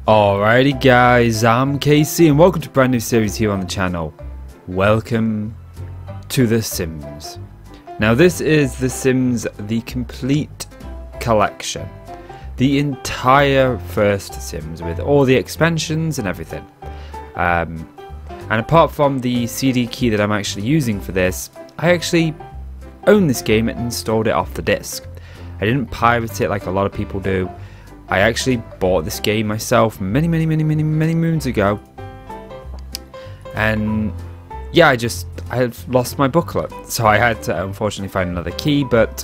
Alrighty guys, I'm KC and welcome to a brand new series here on the channel. Welcome to The Sims. Now this is The Sims, the complete collection. The entire first Sims with all the expansions and everything. And apart from the CD key that I'm actually using for this, I actually own this game and installed it off the disc. I didn't pirate it like a lot of people do. I actually bought this game myself many moons ago, and yeah, I had lost my booklet, so I had to unfortunately find another key, but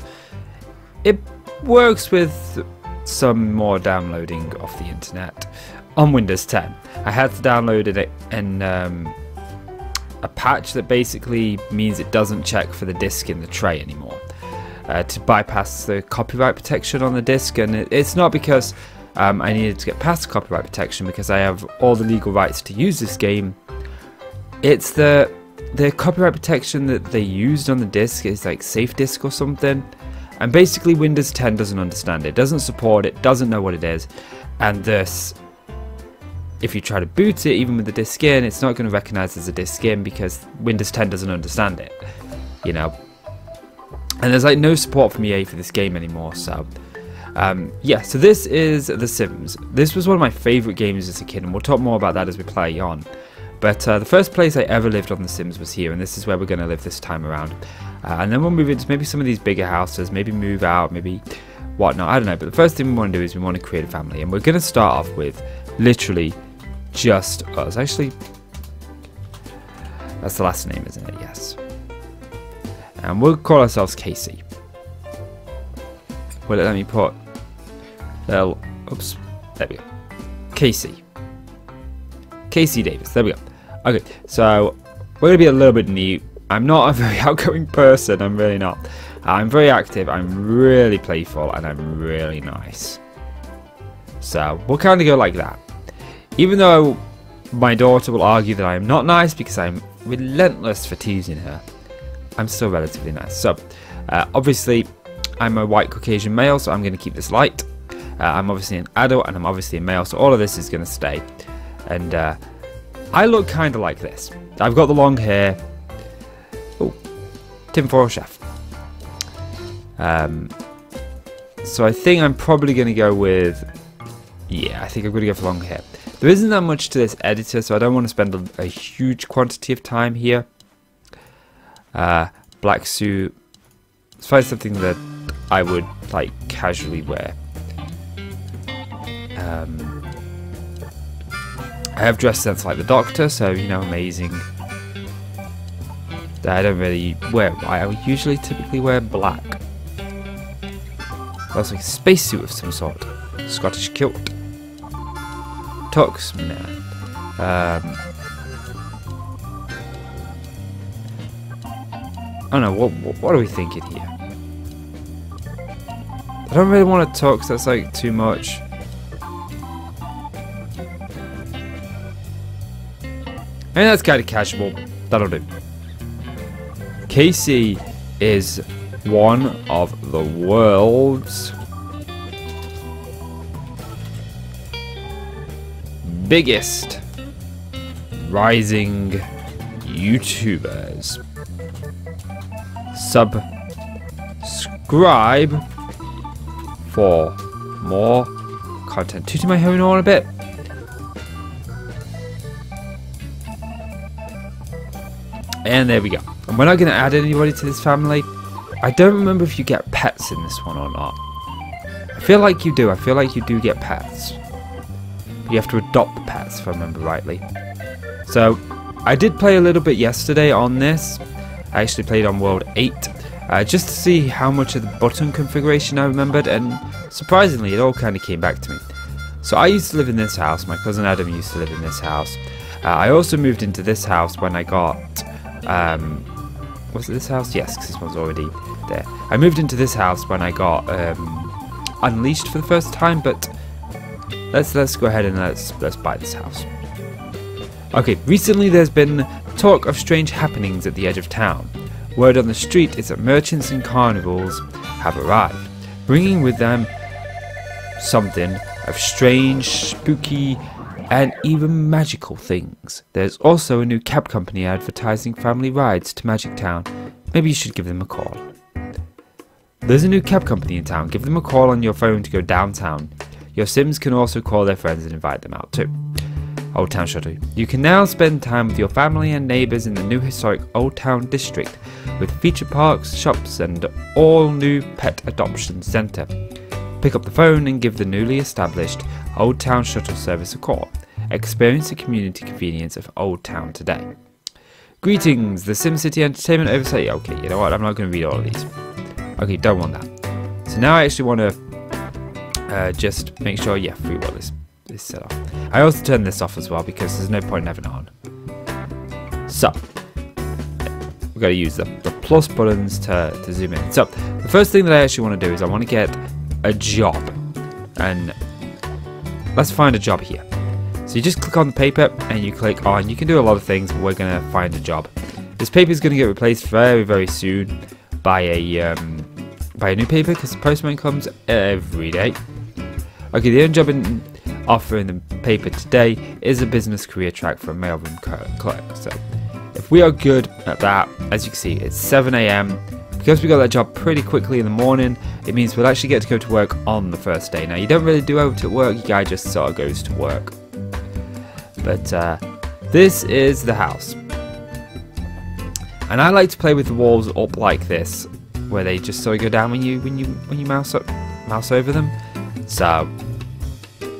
it works with some more downloading off the internet on Windows 10. I had to download it in a patch that basically means it doesn't check for the disc in the tray anymore. To bypass the copyright protection on the disc, and it's not because I needed to get past copyright protection because I have all the legal rights to use this game. It's the copyright protection that they used on the disc is like safe disk or something, and basically Windows 10 doesn't understand it, doesn't support it, doesn't know what it is, and thus if you try to boot it even with the disc in, it's not going to recognize as a disc in because Windows 10 doesn't understand it, you know. And there's like no support from EA for this game anymore, so yeah, so this is The Sims. This was one of my favourite games as a kid, and we'll talk more about that as we play on. But the first place I ever lived on The Sims was here, and this is where we're going to live this time around. And then we'll move into maybe some of these bigger houses, maybe move out, maybe whatnot, I don't know. But the first thing we want to do is we want to create a family, and we're going to start off with literally just us. Actually, that's the last name, isn't it? Yes. And we'll call ourselves Casey. Well, let me put little, oops, there we go. KCDavis, there we go. Okay, so we're gonna be a little bit neat. I'm not a very outgoing person, I'm really not. I'm very active, I'm really playful, and I'm really nice. So we'll kind of go like that. Even though my daughter will argue that I am not nice because I'm relentless for teasing her, I'm still relatively nice. So, obviously, I'm a white Caucasian male, so I'm going to keep this light. I'm obviously an adult, and I'm obviously a male, so all of this is going to stay. And I look kind of like this. I've got the long hair. Oh, tinfoil chef. So I think I'm probably going to go with... Yeah, I think I'm going to go for long hair. There isn't that much to this editor, so I don't want to spend a huge quantity of time here. Black suit. Let's find something that I would like casually wear. I have dress sense like the Doctor, so you know, amazing. I don't really wear white. I usually typically wear black. That's like a spacesuit of some sort. Scottish kilt. Tux, man. I don't know, what are we thinking here? I don't really want to talk, that's like too much. I mean, that's kind of casual. That'll do. Casey is one of the world's biggest rising YouTubers. Subscribe for more content. Tooting my horn on a bit. And there we go. And we're not going to add anybody to this family. I don't remember if you get pets in this one or not. I feel like you do. I feel like you do get pets. You have to adopt the pets if I remember rightly. So I did play a little bit yesterday on this. I actually played on World 8 just to see how much of the button configuration I remembered, and surprisingly it all kind of came back to me. So I used to live in this house, my cousin Adam used to live in this house. I also moved into this house when I got, was it this house? Yes, because this one's already there. I moved into this house when I got Unleashed for the first time, but let's go ahead and let's buy this house. Okay, recently there's been talk of strange happenings at the edge of town. Word on the street is that merchants and carnivals have arrived, bringing with them something of strange, spooky and even magical things. There's also a new cab company advertising family rides to Magic Town. Maybe you should give them a call. There's a new cab company in town. Give them a call on your phone to go downtown. Your Sims can also call their friends and invite them out too. Old Town Shuttle. You can now spend time with your family and neighbours in the new historic Old Town district with feature parks, shops and all new pet adoption centre. Pick up the phone and give the newly established Old Town Shuttle service a call. Experience the community convenience of Old Town today. Greetings, the SimCity Entertainment Oversight. Okay, you know what? I'm not going to read all of these. Okay, don't want that. So now I actually want to just make sure, yeah, free will is set off. I also turn this off as well because there's no point in having it on. So, we've got to use the plus buttons to zoom in. So, the first thing that I actually want to do is I want to get a job. And let's find a job here. So you just click on the paper and you click on, you can do a lot of things, but we're going to find a job. This paper is going to get replaced very, very soon by a new paper because the postman comes every day. Okay, the only job offer in the paper today is a business career track for a mailroom clerk. So if we are good at that, as you can see, it's 7 AM. Because we got that job pretty quickly in the morning, it means we'll actually get to go to work on the first day. Now, you don't really do out at work, your guy just sort of goes to work. But this is the house. And I like to play with the walls up like this, where they just sort of go down when you mouse over them. So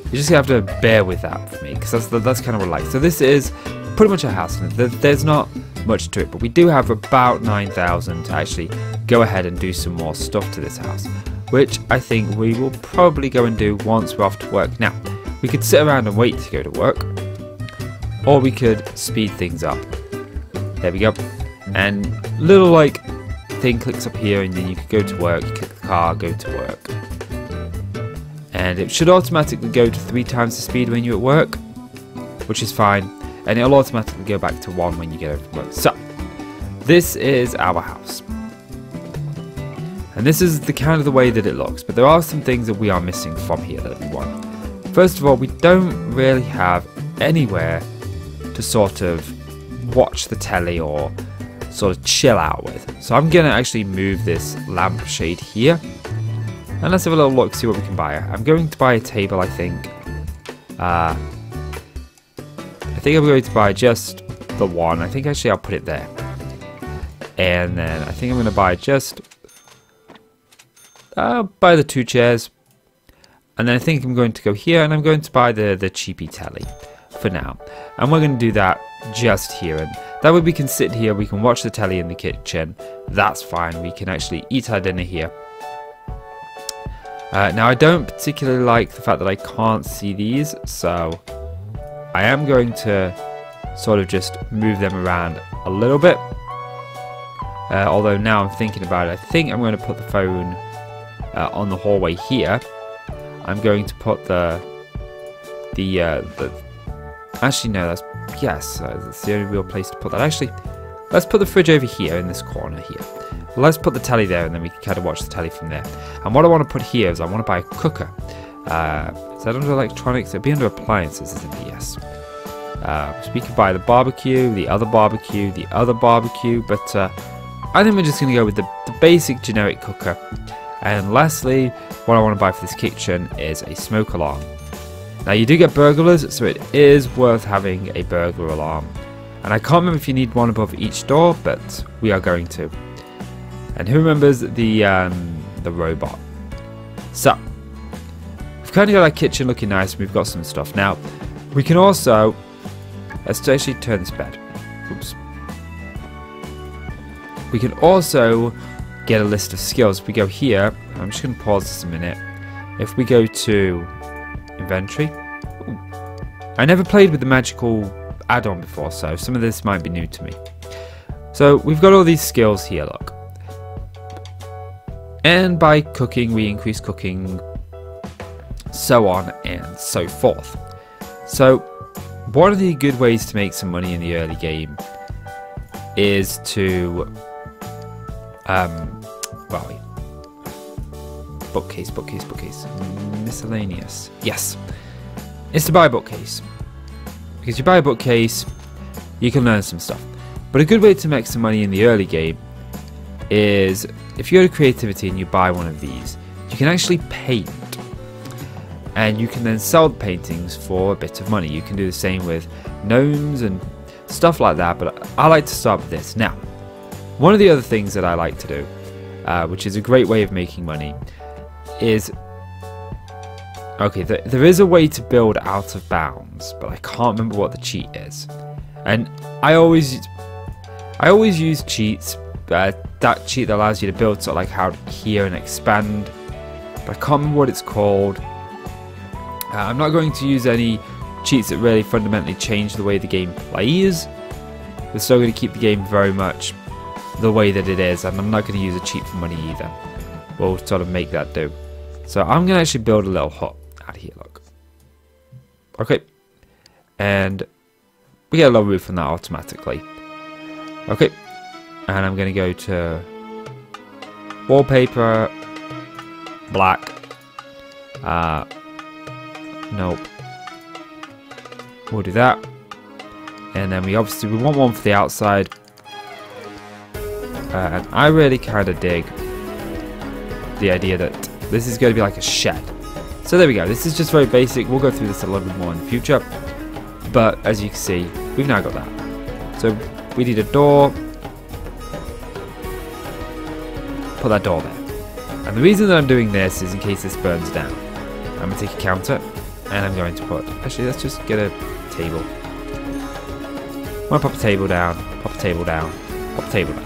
you just have to bear with that for me, because that's kind of what I like. So this is pretty much a house. There's not much to it, but we do have about 9,000 to actually go ahead and do some more stuff to this house, which I think we will probably go and do once we're off to work. Now, we could sit around and wait to go to work, or we could speed things up. There we go. And little like thing clicks up here, and then you could go to work, you click the car, go to work. And it should automatically go to 3 times the speed when you're at work, which is fine. And it'll automatically go back to 1 when you get over to work. So, this is our house. And this is the kind of the way that it looks. But there are some things that we are missing from here that we want. First of all, we don't really have anywhere to sort of watch the telly or sort of chill out with. So I'm going to actually move this lampshade here. And let's have a little look, see what we can buy. I'm going to buy a table, I think. I think I'm going to buy just the one. I think actually I'll put it there. And then I think I'm going to buy just... buy the 2 chairs. And then I think I'm going to go here and I'm going to buy the cheapy telly for now. And we're going to do that just here. And that way we can sit here, we can watch the telly in the kitchen. That's fine. We can actually eat our dinner here. Now I don't particularly like the fact that I can't see these, so I am going to sort of just move them around a little bit. Although now I'm thinking about it, I think I'm going to put the phone on the hallway here. I'm going to put the actually no, that's the only real place to put that. Actually, let's put the fridge over here in this corner here. Let's put the telly there and then we can kind of watch the telly from there. And what I want to put here is I want to buy a cooker. Is that under electronics? It'd be under appliances, isn't it? Yes. So we could buy the barbecue, the other barbecue, the other barbecue, but I think we're just going to go with the basic generic cooker. And lastly, what I want to buy for this kitchen is a smoke alarm. Now you do get burglars, so it is worth having a burglar alarm. And I can't remember if you need one above each door, but we are going to. And who remembers the robot? So, we've kind of got our kitchen looking nice, and we've got some stuff. Now, we can also, let's actually turn this bed. Oops. We can also get a list of skills. If we go here, I'm just going to pause this a minute. If we go to inventory, ooh, I never played with the magical add-on before, so some of this might be new to me. So, we've got all these skills here, look. And by cooking, we increase cooking, so on and so forth. So, one of the good ways to make some money in the early game is to, bookcase, miscellaneous. Yes, it's to buy a bookcase. Because you buy a bookcase, you can learn some stuff. But a good way to make some money in the early game is if you go to creativity and you buy one of these, you can actually paint. And you can then sell the paintings for a bit of money. You can do the same with gnomes and stuff like that, but I like to start with this. Now, one of the other things that I like to do, which is a great way of making money, is... Okay, there is a way to build out of bounds, but I can't remember what the cheat is. And I always use cheats. That cheat that allows you to build sort of like out here and expand. But I can't remember what it's called. I'm not going to use any cheats that really fundamentally change the way the game plays. We're still going to keep the game very much the way that it is, and I'm not going to use a cheat for money either. We'll sort of make that do. So I'm going to actually build a little hut out here, look. Okay. And we get a little roof on that automatically. Okay. And I'm going to go to wallpaper, black. Nope. We'll do that. And then we want one for the outside. And I really kind of dig the idea that this is going to be like a shed. So there we go. This is just very basic. We'll go through this a little bit more in the future. But as you can see, we've now got that. So we need a door. Put that door there. And the reason that I'm doing this is in case this burns down. I'm going to take a counter. And I'm going to put... Actually, let's just get a table. I'm going to pop a table down. Pop a table down. Pop a table down.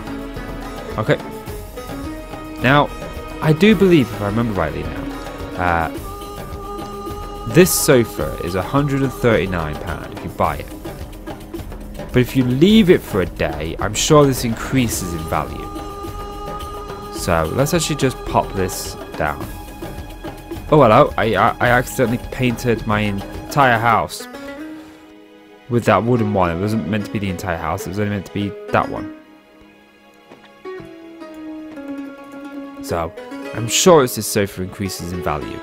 Okay. Now, I do believe, if I remember rightly now, this sofa is £139 if you buy it. But if you leave it for a day, I'm sure this increases in value. So let's actually just pop this down. Oh hello, I accidentally painted my entire house with that wooden one. It wasn't meant to be the entire house, it was only meant to be that one. So, I'm sure it's this sofa increases in value.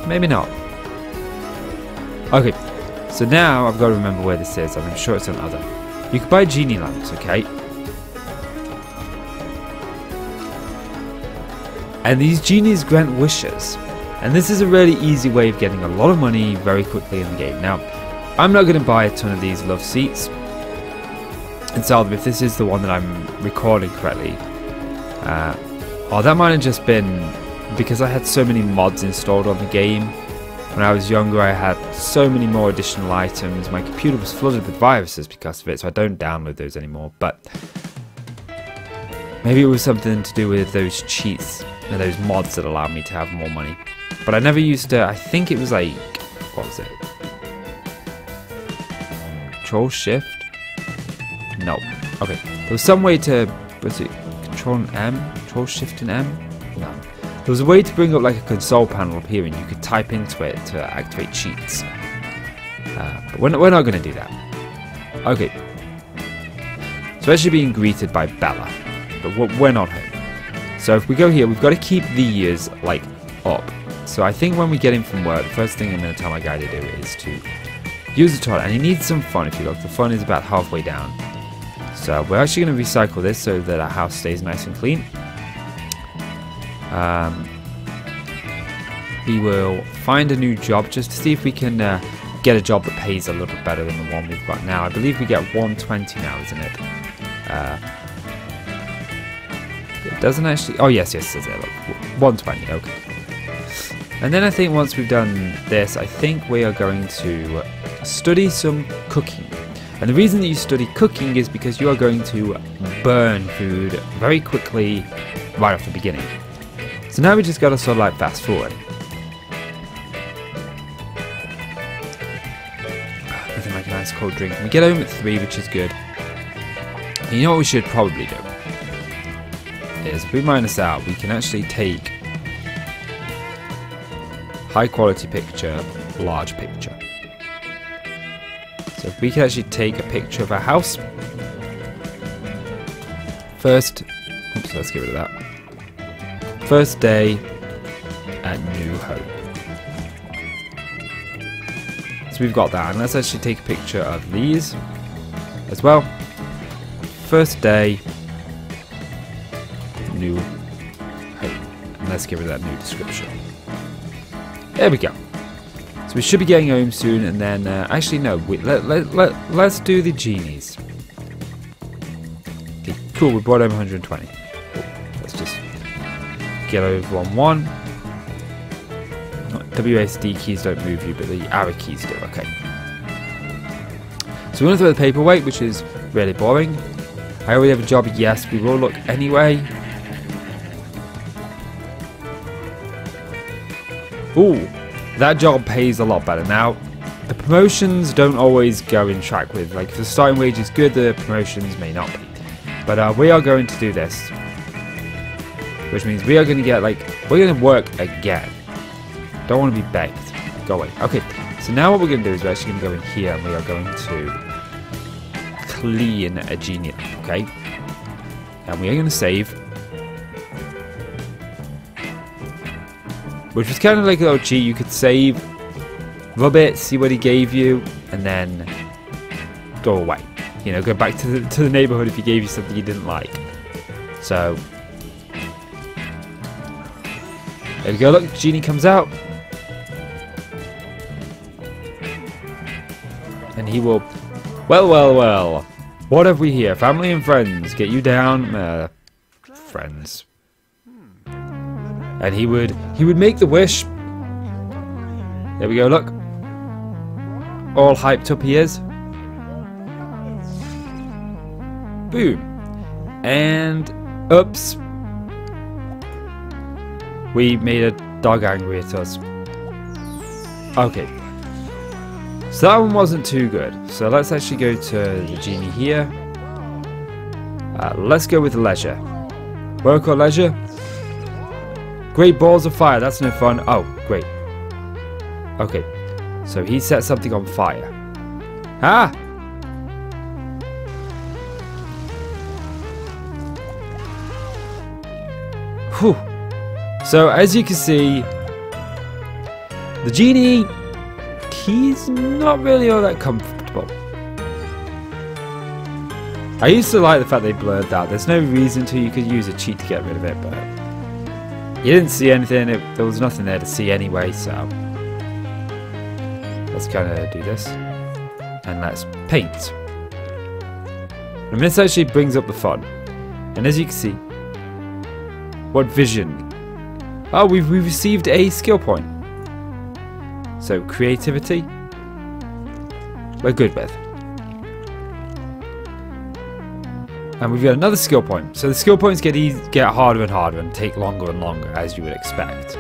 Maybe not. Okay, so now I've got to remember where this is, and I'm sure it's on other. You can buy genie lamps, okay? And these genies grant wishes. And this is a really easy way of getting a lot of money very quickly in the game. Now, I'm not going to buy a ton of these love seats and sell them if this is the one that I'm recording correctly. Oh, that might have just been because I had so many mods installed on the game. When I was younger, I had so many more additional items. My computer was flooded with viruses because of it, so I don't download those anymore. But maybe it was something to do with those cheats and those mods that allowed me to have more money. But I never used to. I think it was like, what was it? Control Shift? No. Okay. There was some way to. Was it Control and M? Control Shift and M? No. There was a way to bring up like a console panel up here and you could type into it to activate cheats. But we're not going to do that. Okay. So we're actually being greeted by Bella. But we're not home. So if we go here, we've got to keep these like up. So I think when we get in from work, the first thing I'm going to tell my guy to do is to use the toilet. And he needs some fun. If you look, the fun is about halfway down. So we're actually going to recycle this so that our house stays nice and clean. We will find a new job just to see if we can get a job that pays a little better than the one we've got now. I believe we get 120 now, isn't it? It doesn't actually... Oh, yes, it says it. Look, 120, okay. And then I think once we've done this, I think we are going to study some cooking. And the reason that you study cooking is because you are going to burn food very quickly right off the beginning. So now we just got to sort of like fast forward. Nothing like a nice cold drink. We get home at 3, which is good. And you know what we should probably do? Is if we mine this out, we can actually take high quality picture, large picture. So if we can actually take a picture of our house. First, oops, let's get rid of that. First day, at new home. So we've got that, and let's actually take a picture of these as well. First day, new home, and let's give it that new description. There we go. So we should be getting home soon, and then actually no, let's do the genies. Okay, cool, we brought home 120. Cool. Let's just get over on one. WASD keys don't move you, but the arrow keys do. Okay. So we're going to throw the paperweight, which is really boring. I already have a job. Yes, we will look anyway. Ooh, that job pays a lot better. Now, the promotions don't always go in track with, like, if the starting wage is good, the promotions may not be. But we are going to do this, which means we are going to get, like, we're going to work again. Don't want to be begged. Go away. Okay, so now what we're going to do is we're actually going to go in here and we are going to clean a genie lamp, okay? And we are going to save. Which was kind of like a little cheat. You could save, rub it, see what he gave you, and then go away. You know, go back to the neighborhood if he gave you something you didn't like. So, there we go. Look, genie comes out. And he will, well, what have we here? Family and friends, get you down, friends. And he would make the wish. There we go, look. All hyped up he is. Boom. And, oops. We made a dog angry at us. Okay. So that one wasn't too good. So let's actually go to the genie here. Let's go with leisure. Work or leisure? Great balls of fire. That's no fun. Oh, great. Okay. So he set something on fire. Ah! Whew. So as you can see, the genie, he's not really all that comfortable. I used to like the fact they blurred that. There's no reason to. You could use a cheat to get rid of it, but you didn't see anything. There was nothing there to see anyway, so let's kind of do this. And let's paint. And this actually brings up the fun. And as you can see, what vision? Oh, we've received a skill point. So creativity, we're good with. And we've got another skill point. So the skill points get harder and harder and take longer and longer, as you would expect.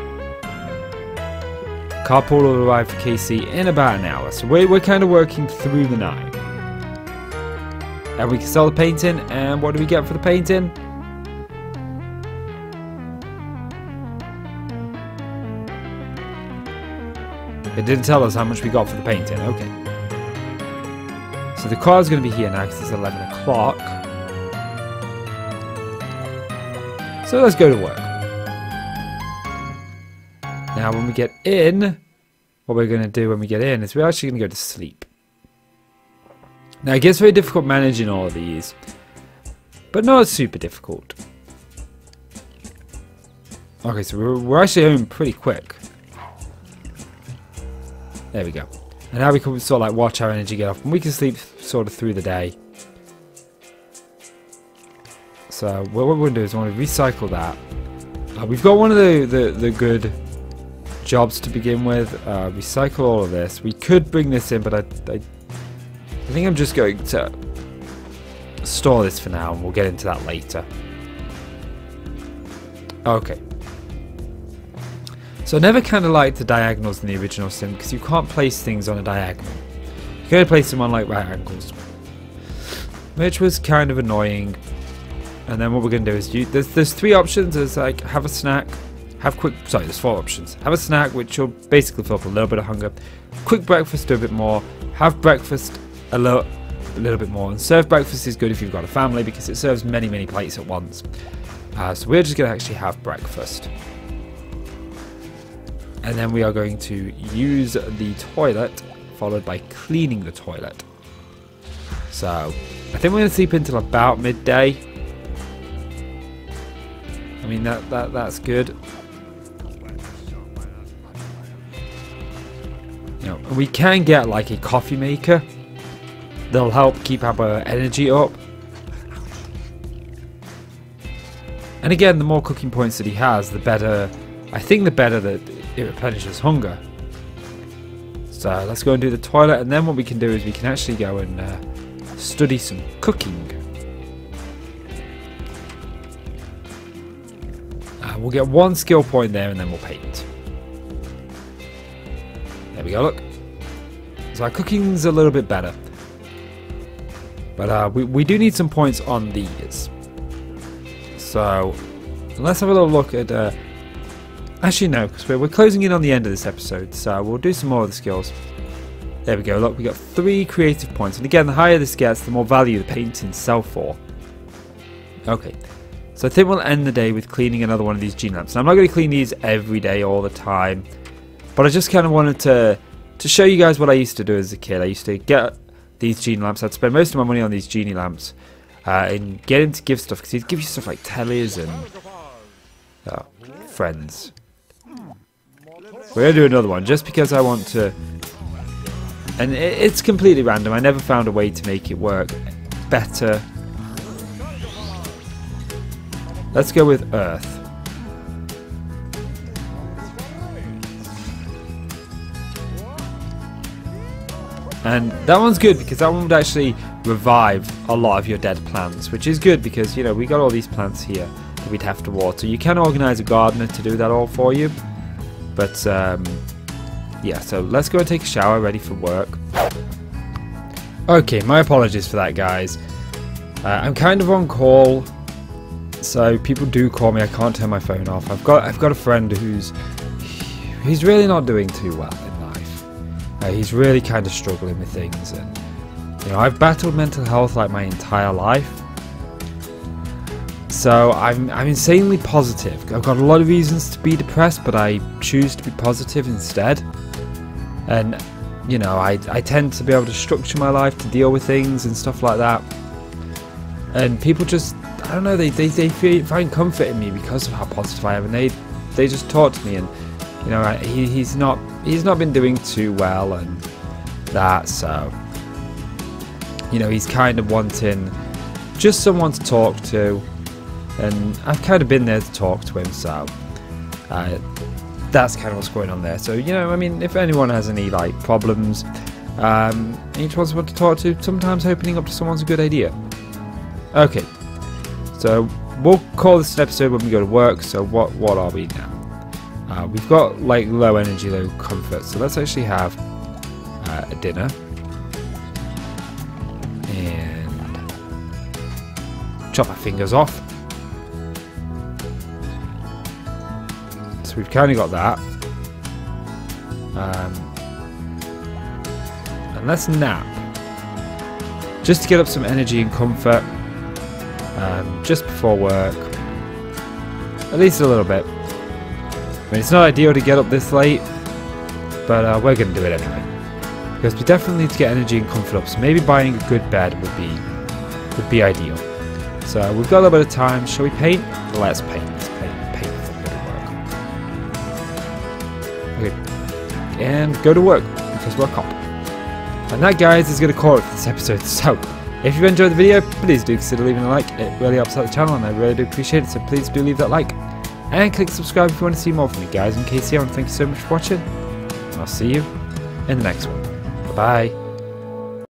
Carpool will arrive for KC in about an hour. So we're kind of working through the night. And we can sell the painting. And what do we get for the painting? It didn't tell us how much we got for the painting. Okay. So the car's going to be here now because it's 11 o'clock. So let's go to work. Now when we get in, what we're going to do when we get in is we're actually going to go to sleep. Now it gets very difficult managing all of these, but not super difficult. Okay, so we're actually home pretty quick. There we go. And now we can sort of like watch our energy get off, and we can sleep sort of through the day. So what we're going to do is we want to recycle that. We've got one of the good jobs to begin with. Recycle all of this. We could bring this in, but I think I'm just going to store this for now, and we'll get into that later. Okay. So I never kind of liked the diagonals in the original sim because you can't place things on a diagonal. You can only place them on like right angles, which was kind of annoying. And then what we're going to do is there's three options. There's like have a snack, there's four options. Have a snack, which will basically fill up a little bit of hunger. Quick breakfast, do a bit more. Have breakfast, a little bit more. And serve breakfast is good if you've got a family because it serves many plates at once. So we're just going to actually have breakfast. And then we are going to use the toilet, followed by cleaning the toilet. So, I think we're going to sleep until about midday. I mean, that's good. You know, we can get like a coffee maker. That'll help keep our energy up. And again, the more cooking points that he has, the better. I think the better that it replenishes hunger. So let's go and do the toilet, and then what we can do is we can actually go and study some cooking. We'll get 1 skill point there, and then we'll paint. There we go, look. So our cooking's a little bit better. But we do need some points on these. So let's have a little look at... actually no, because we're closing in on the end of this episode. So we'll do some more of the skills. There we go, look, we got 3 creative points. And again, the higher this gets, the more value the paintings sell for. Okay, so I think we'll end the day with cleaning another one of these gene lamps. Now, I'm not going to clean these every day all the time. But I just kind of wanted to show you guys what I used to do as a kid. I used to get these genie lamps. I'd spend most of my money on these genie lamps and get him to give stuff, because he'd give you stuff like tellies and friends. We're going to do another one just because I want to, and it's completely random. I never found a way to make it work better. Let's go with Earth. And that one's good because that one would actually revive a lot of your dead plants, which is good because, you know, we got all these plants here that we'd have to water. You can organise a gardener to do that all for you. But, yeah, so let's go and take a shower, ready for work. Okay, my apologies for that, guys. I'm kind of on call, so people do call me. I can't turn my phone off. I've got a friend he's really not doing too well in life. He's really kind of struggling with things, and you know, I've battled mental health like my entire life. So I'm insanely positive. I've got a lot of reasons to be depressed, but I choose to be positive instead. And you know, I tend to be able to structure my life to deal with things and stuff like that. And people just, I don't know, they find comfort in me because of how positive I am, and they just talk to me. And you know, he's not been doing too well and that, so you know, he's kind of wanting just someone to talk to, and I've kind of been there to talk to him, so that's kind of what's going on there. So you know, I mean, if anyone has any like problems, each wants someone to talk to, sometimes opening up to someone's a good idea. Okay, so we'll call this an episode when we go to work. So what are we now? We've got like low energy, low comfort, so let's actually have a dinner and chop our fingers off. So we've kind of got that, and let's nap just to get up some energy and comfort just before work, at least a little bit. I mean, it's not ideal to get up this late, but we're going to do it anyway, because we definitely need to get energy and comfort up. So maybe buying a good bed would be ideal. So we've got a little bit of time. Shall we paint? Let's paint. Let's paint before we go to work. Okay, and go to work because we're a cop. And that, guys, is going to call it for this episode. So if you've enjoyed the video, please do consider leaving a like. It really helps out the channel, and I really do appreciate it. So please do leave that like. And click subscribe if you want to see more from me, guys. MrKCDavis, thank you so much for watching. And I'll see you in the next one. Bye-bye.